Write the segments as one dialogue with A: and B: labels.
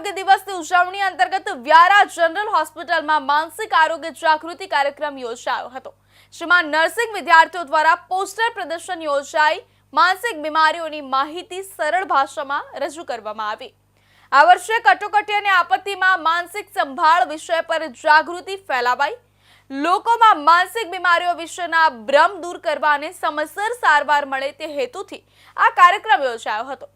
A: આરોગ્ય દિવસની ઉજવણી અંતર્ગત વ્યારા જનરલ હોસ્પિટલમાં માનસિક આરોગ્ય જાગૃતિ કાર્યક્રમ યોજાયો હતો, જેમાં નર્સિંગ વિદ્યાર્થીઓ દ્વારા પોસ્ટર પ્રદર્શન યોજાઈ માનસિક બીમારીઓની માહિતી સરળ ભાષામાં રજૂ કરવામાં આવી। આ વર્ષે કટોકટી અને આપત્તિમાં માનસિક સંભાળ વિષય પર જાગૃતિ ફેલાવાઈ, લોકોમાં માનસિક બીમારીઓ વિશેના ભ્રમ દૂર કરવા અને સમયસર સારવાર મળે તે હેતુથી આ કાર્યક્રમ યોજાયો હતો।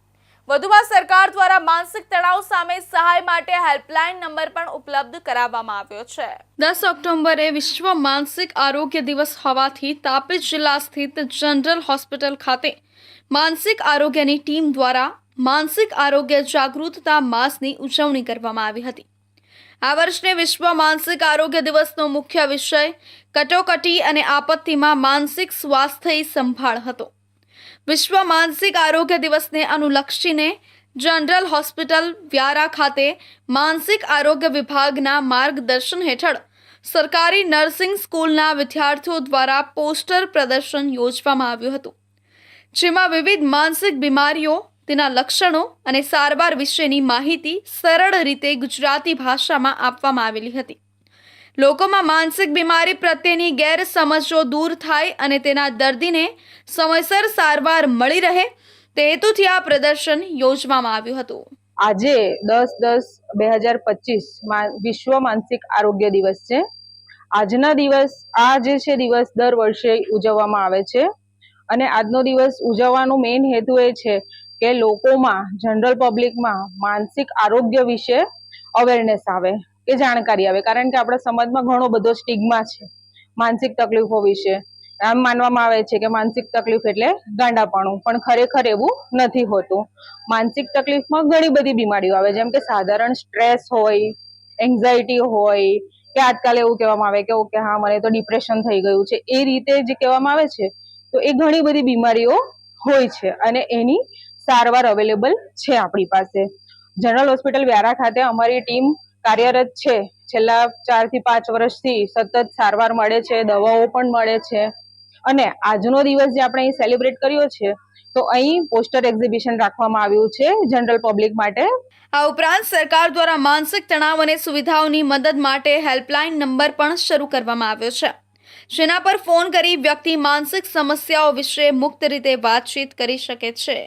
A: વધુમાં સરકાર દ્વારા માનસિક તણાવ સામે સહાય માટે હેલ્પલાઇન નંબર પણ ઉપલબ્ધ કરાવવામાં આવ્યો છે। 10 ઓક્ટોબરે વિશ્વ માનસિક આરોગ્ય દિવસ હોવાથી તાપી જિલ્લા સ્થિત જનરલ હોસ્પિટલ ખાતે માનસિક આરોગ્યની ટીમ દ્વારા માનસિક આરોગ્ય જાગૃતતા માસની ઉજવણી કરવામાં આવી હતી। આ વર્ષે વિશ્વ માનસિક આરોગ્ય દિવસનો મુખ્ય વિષય કટોકટી અને આપત્તિમાં માનસિક સ્વાસ્થ્ય સંભાળ હતો। વિશ્વ માનસિક આરોગ્ય દિવસને અનુલક્ષીને જનરલ હોસ્પિટલ વ્યારા ખાતે માનસિક આરોગ્ય વિભાગના માર્ગદર્શન હેઠળ સરકારી નર્સિંગ સ્કૂલના વિદ્યાર્થીઓ દ્વારા પોસ્ટર પ્રદર્શન યોજવામાં આવ્યું હતું, જેમાં વિવિધ માનસિક બીમારીઓ, તેના લક્ષણો અને સારવાર વિશેની માહિતી સરળ રીતે ગુજરાતી ભાષામાં આપવામાં આવેલી હતી। લોકોમાં માનસિક બીમારી પ્રત્યેની ગેરસમજો દૂર થાય અને તેના દર્દીને સમયસર સારવાર મળી રહે તે હેતુથી આ પ્રદર્શન યોજવામાં આવ્યું હતું।
B: આજે 10/10/2025 વિશ્વ માનસિક આરોગ્ય દિવસ છે। આજના દિવસ જે દિવસ દર વર્ષે ઉજવવામાં આવે છે અને આજનો દિવસ ઉજવવાનો મેઇન હેતુ એ છે કે લોકોમાં, જનરલ પબ્લિકમાં માનસિક આરોગ્ય વિશે અવેરનેસ આવે, કે જાણકારી આવે, કારણ કે આપણા સમાજમાં ઘણો બધો સ્ટિગ્મા છે માનસિક તકલીફો વિશે। આમ માનવામાં આવે છે કે માનસિક તકલીફ એટલે ગાંડાપણું, પણ ખરેખર એવું નથી હોતું। માનસિક તકલીફમાં ઘણી બધી બીમારીઓ આવે, જેમ કે સાધારણ સ્ટ્રેસ હોય, એન્ઝાયટી હોય, કે આજકાલ એવું કહેવામાં આવે કે ઓકે હા મને તો ડિપ્રેશન થઈ ગયું છે, એ રીતે જે કહેવામાં આવે છે, તો એ ઘણી બધી બીમારીઓ હોય છે અને એની સારવાર અવેલેબલ છે આપણી પાસે। જનરલ હોસ્પિટલ વ્યારા ખાતે અમારી ટીમ કાર્યરત છે। છેલ્લા 4 થી 5 વર્ષથી સતત સારવાર મળે છે, દવાઓ પણ મળે છે અને આજનો દિવસ જે આપણે અહીં સેલિબ્રેટ કર્યો છે, તો અહીં પોસ્ટર એક્ઝિબિશન રાખવામાં આવ્યું છે જનરલ પબ્લિક માટે।
A: આ ઉપરાંત સરકાર દ્વારા માનસિક તણાવ અને સુવિધાઓની મદદ માટે હેલ્પલાઇન નંબર પણ શરૂ કરવામાં આવ્યો છે, જેના પર ફોન કરી વ્યક્તિ માનસિક સમસ્યાઓ વિશે મુક્ત રીતે વાતચીત કરી શકે છે।